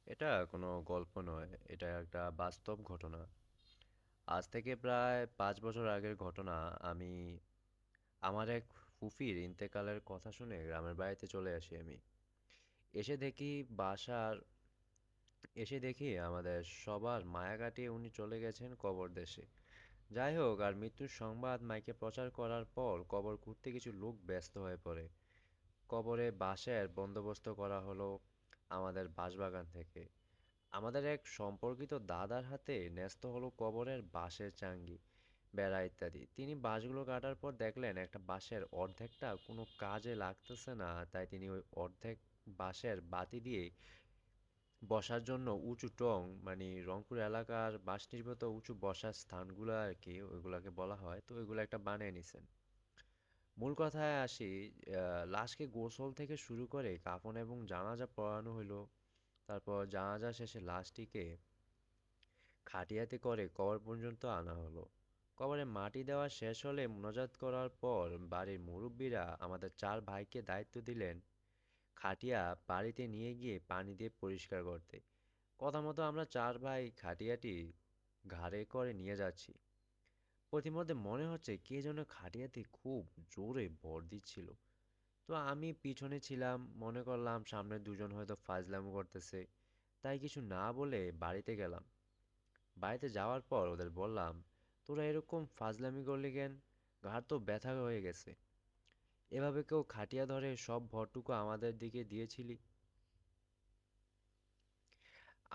এটা কোনো গল্প নয়, এটা একটা বাস্তব ঘটনা। আজ থেকে প্রায় 5 বছর আগের ঘটনা। আমি আমার এক ফুফির ইন্তেকালের কথা শুনে গ্রামের বাড়িতে চলে আসি আমি। এসে দেখি বাসার এসে দেখি আমাদের সবার মায়া কাটিয়ে উনি চলে গেছেন কবর দেশে। যাই হোক, আর মৃত্যুর সংবাদ মাইকে প্রচার করার পর কবর খুঁড়তে কিছু লোক ব্যস্ত হয়ে পড়ে। কবরে বাঁশের বন্দোবস্ত করা হলো আমাদের বাঁশবাগান থেকে। আমাদের এক সম্পর্কিত দাদার হাতে ন্যস্ত হলো কবরের বাঁশের চাঙ্গি, বেড়া ইত্যাদি। তিনি বাঁশগুলো কাটার পর দেখলেন একটা বাঁশের অর্ধেকটা কোনো কাজে লাগতেছে না, তাই তিনি ওই অর্ধেক বাঁশের বাতি দিয়ে বসার জন্য উঁচু মানে রংপুর এলাকার বাঁশ নির্মিত উঁচু বসার স্থানগুলো আর কি, ওইগুলাকে বলা হয়, তো ওইগুলো একটা বানিয়ে নিছেন। মূল কথায় আসি, লাশকে গোসল থেকে শুরু করে কাফন এবং জানাজা পড়ানো হইলো। তারপর জানাজা শেষে লাশটিকে খাটিয়াতে করে কবর পর্যন্ত আনা হলো। কবরে মাটি দেওয়া শেষ হলে মোনাজাত করার পর বাড়ির মুরব্বীরা আমাদের 4 ভাইকে দায়িত্ব দিলেন খাটিয়া বাড়িতে নিয়ে গিয়ে পানি দিয়ে পরিষ্কার করতে। কথা মতো আমরা 4 ভাই খাটিয়াটি ঘাড়ে করে নিয়ে যাচ্ছি। পথিমধ্যে মনে হচ্ছে কে যেন খাটিয়াতে খুব জোরে ভর দিচ্ছিল। তো আমি পিছনে ছিলাম, মনে করলাম সামনে দুজন হয়তো ফাজলামো করতেছে, তাই কিছু না বলে বাড়িতে গেলাম। বাড়িতে যাওয়ার পর ওদের বললাম, তোরা এরকম ফাজলামি করলি কেন? ঘাড় তো ব্যথা হয়ে গেছে। এভাবে কেউ খাটিয়া ধরে সব ভরটুকু আমাদের দিকে দিয়েছিলি?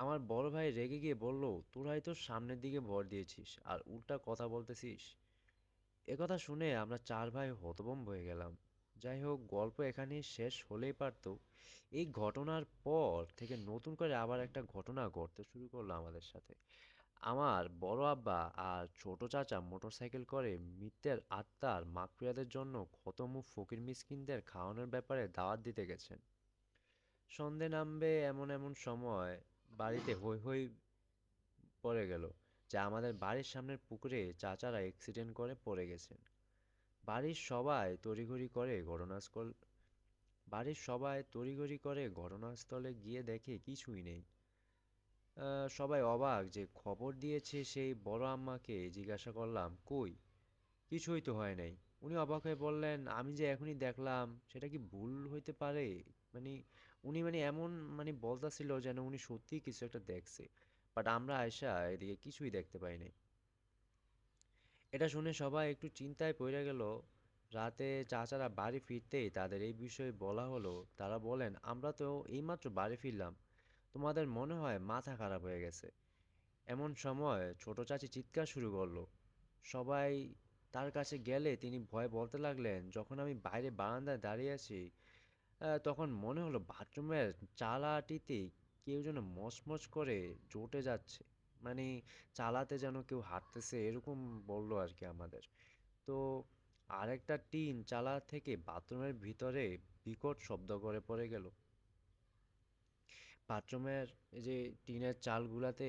আমার বড় ভাই রেগে গিয়ে বলল, তোরাই তো সামনের দিকে ভর দিয়েছিস আর উল্টা কথা বলতেছিস। একথা শুনে আমরা 4 ভাই হতভম্ব হয়ে গেলাম। যাই হোক, গল্প এখানেই শেষ হলেই পারত। এই ঘটনার পর থেকে নতুন করে আবার একটা ঘটনা ঘটতে শুরু করলো আমাদের সাথে। আমার বড় আব্বা আর ছোট চাচা মোটরসাইকেল করে মৃতের আত্মার মাগফিরাতের জন্য খতমু ফকির মিসকিনদের খাওয়ানোর ব্যাপারে দাওয়াত দিতে গেছেন। সন্ধে নামবে এমন এমন সময় বাড়িতে হৈ হৈ পড়ে গেল যে আমাদের বাড়ির সামনের পুকুরে চাচারা অ্যাক্সিডেন্ট করে পড়ে গেছেন। বাড়ির সবাই তড়িঘড়ি করে ঘটনাস্থল বাড়ির সবাই তড়িঘড়ি করে ঘটনাস্থলে গিয়ে দেখে কিছুই নেই। সবাই অবাক যে খবর দিয়েছে সেই বড় আম্মাকে জিজ্ঞাসা করলাম, কই? কিছুই তো হয় নাই। উনি অবাক হয়ে বললেন, আমি যে এখনই দেখলাম, সেটা কি ভুল হইতে পারে? মানে উনি এমন বলতাছিল যেন উনি সত্যিই কিছু একটা দেখছে। বাট আমরা আয়সা এদিকে কিছুই দেখতে পাই নাই। এটা শুনে সবাই একটু চিন্তায় পড়ে গেল। রাতে চাচারা বাড়ি ফিরতেই তাদের এই বিষয়ে বলা হলো। তারা বলেন, আমরা তো এইমাত্র বাড়ি ফিরলাম, তোমাদের মনে হয় মাথা খারাপ হয়ে গেছে। এমন সময় ছোট চাচি চিৎকার শুরু করলো। সবাই তার কাছে গেলে তিনি ভয়ে বলতে লাগলেন, যখন আমি বাইরে বারান্দায় দাঁড়িয়ে আছি, তখন মনে হলো বাথরুমের চালাটিতে কেউ যেন মচমচ করে জোটে যাচ্ছে। মানে চালাতে যেন কেউ হাঁটতেছে এরকম বললো আর কি আমাদের। তো আরেকটা টিন চালা থেকে বাথরুমের ভিতরে বিকট শব্দ করে পড়ে গেল। বাথরুমের এই যে টিনের চালগুলাতে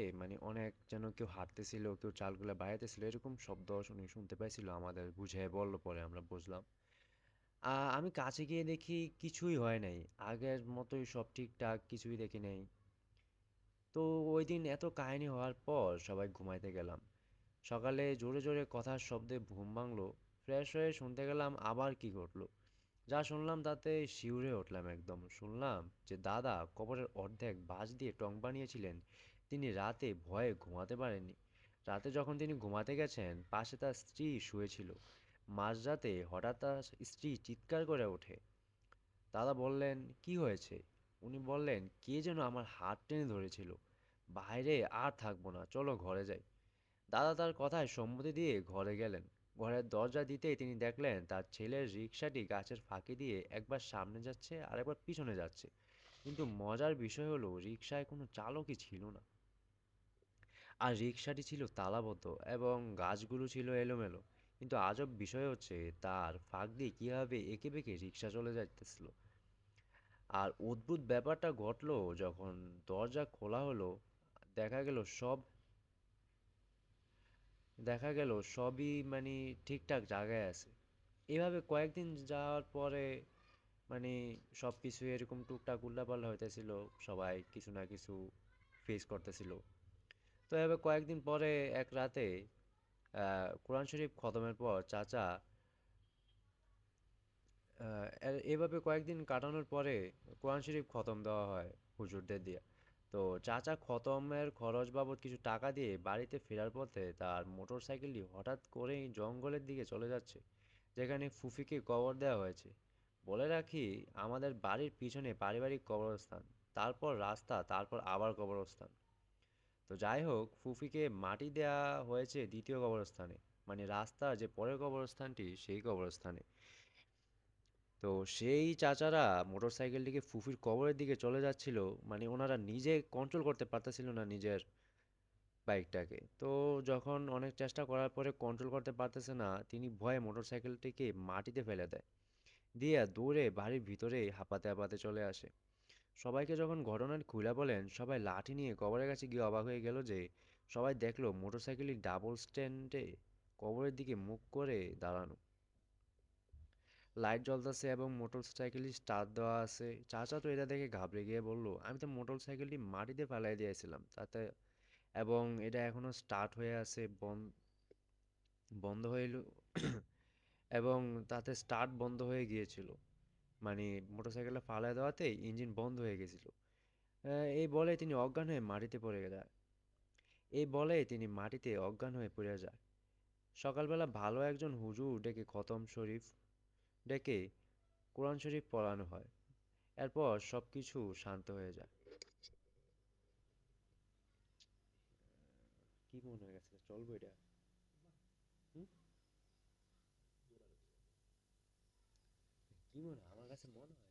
অনেক যেন কেউ হাঁটতেছিল, কেউ চালগুলা বাইরেতেছিল, এরকম শব্দ শুনতে পাইছিল আমাদের, বুঝে বললো, পরে আমরা বুঝলাম। আমি কাছে গিয়ে দেখি কিছুই হয় নাই, আগের মতোই সব ঠিকঠাক, কিছুই দেখি নাই। তো ওই দিন এত কাহিনী হওয়ার পর সবাই ঘুমাইতে গেলাম। সকালে জোরে জোরে কথার শব্দে ঘুম ভাঙলো। ফ্রেশ হয়ে শুনতে গেলাম আবার কি ঘটলো। যা শুনলাম তাতে শিউরে উঠলাম একদম। শুনলাম যে দাদা কবরের অর্ধেক বাঁশ দিয়ে টং বানিয়েছিলেন, তিনি রাতে ভয়ে ঘুমাতে পারেননি। রাতে যখন তিনি ঘুমাতে গেছেন, পাশে তার স্ত্রী শুয়েছিল। মাঝরাতে হঠাৎ তার স্ত্রী চিৎকার করে ওঠে। দাদা বললেন, কি হয়েছে? উনি বললেন, কে যেন আমার হাত টেনে ধরেছিল। বাইরে আর থাকবো না, চলো ঘরে যাই। দাদা তার কথায় সম্মতি দিয়ে ঘরে গেলেন। ঘরের দরজা দিতেই তিনি দেখলেন তার ছেলের রিকশাটি গাছের ফাঁকি দিয়ে একবার সামনে যাচ্ছে আর একবার পিছনে যাচ্ছে। কিন্তু মজার বিষয় হলো রিকশায় কোনো চালকই ছিল না। আর রিকশাটি ছিল তালাবদ্ধ এবং গাছগুলো ছিল এলোমেলো। কিন্তু আজব বিষয় হচ্ছে তার ফাঁক দিয়ে কীভাবে এঁকে বেঁকে রিকশা চলে যাইতেছিল। আর অদ্ভুত ব্যাপারটা ঘটলো যখন দরজা খোলা হলো। দেখা গেল সব দেখা গেল সবই ঠিকঠাক জায়গায় আছে। এভাবে কয়েকদিন যাওয়ার পরে মানে সব কিছু এরকম টুকটাক উল্টাপাল্টা হইতেছিল। সবাই কিছু না কিছু ফেস করতেছিল। তো এভাবে কয়েকদিন পরে এক রাতে কোরআন শরীফ খতমের পর চাচা এভাবে কয়েকদিন কাটানোর পরে কোরআন শরীফ খতম দেওয়া হয় হুজুরদের দিয়ে। তো চাচা খতমের খরচ বাবদ কিছু টাকা দিয়ে বাড়িতে ফেরার পথে তার মোটর সাইকেলটি হঠাৎ করেই জঙ্গলের দিকে চলে যাচ্ছে, যেখানে ফুফিকে কবর দেওয়া হয়েছে। বলে রাখি, আমাদের বাড়ির পিছনে পারিবারিক কবরস্থান, তারপর রাস্তা, তারপর আবার কবরস্থান। তো যাই হোক, ফুফিকে মাটি দেয়া হয়েছে দ্বিতীয় কবরস্থানে, মানে রাস্তার যে পরের কবরস্থানটি সেই কবরস্থানে। তো সেই চাচারা মোটরসাইকেলটিকে ফুফির কবরের দিকে চলে যাচ্ছিল, মানে ওনারা নিজে কন্ট্রোল করতে পারতেছিল না নিজের বাইকটাকে। তো যখন অনেক চেষ্টা করার পরে কন্ট্রোল করতে পারতেছে না, তিনি ভয়ে মোটরসাইকেলটিকে মাটিতে ফেলে দেয়, দিয়ে দৌড়ে বাড়ির ভিতরে হাঁপাতে হাঁপাতে চলে আসে। সবাইকে যখন ঘটনাটি খুলে বলেন, সবাই লাঠি নিয়ে কবরের কাছে গিয়ে অবাক হয়ে গেল যে সবাই দেখলো মোটরসাইকেলটি ডাবল স্ট্যান্ডে কবরের দিকে মুখ করে দাঁড়ানো, লাইট জ্বলতেছে এবং মোটরসাইকেলটি স্টার্ট দেওয়া আছে। চাচা তো এটা দেখে ঘাবড়ে গিয়ে বলল, আমি তো মোটরসাইকেলটি মাটিতে ফেলাই দিয়েছিলাম তাতে, এবং এটা এখনো স্টার্ট হয়ে আছে, বন্ধ হইল এবং তাতে স্টার্ট বন্ধ হয়ে গিয়েছিল, মানে মোটরসাইকেলটা ফালায় দেওয়াতে ইঞ্জিন বন্ধ হয়ে গেছিল। এই বলে তিনি অজ্ঞান হয়ে মাটিতে পড়ে যায়। এই বলে তিনি মাটিতে অজ্ঞান হয়ে পড়ে যায়। সকালবেলা ভালো একজন হুজুর ডেকে খতম শরীফ ডেকে কোরআন শরীফ পড়ানো হয়। এরপর সবকিছু শান্ত হয়ে যায়। কি মনে হয়ে গেছে, চলবো এটা? হুম? কি মনে হয়? আমার কাছে মনে হয়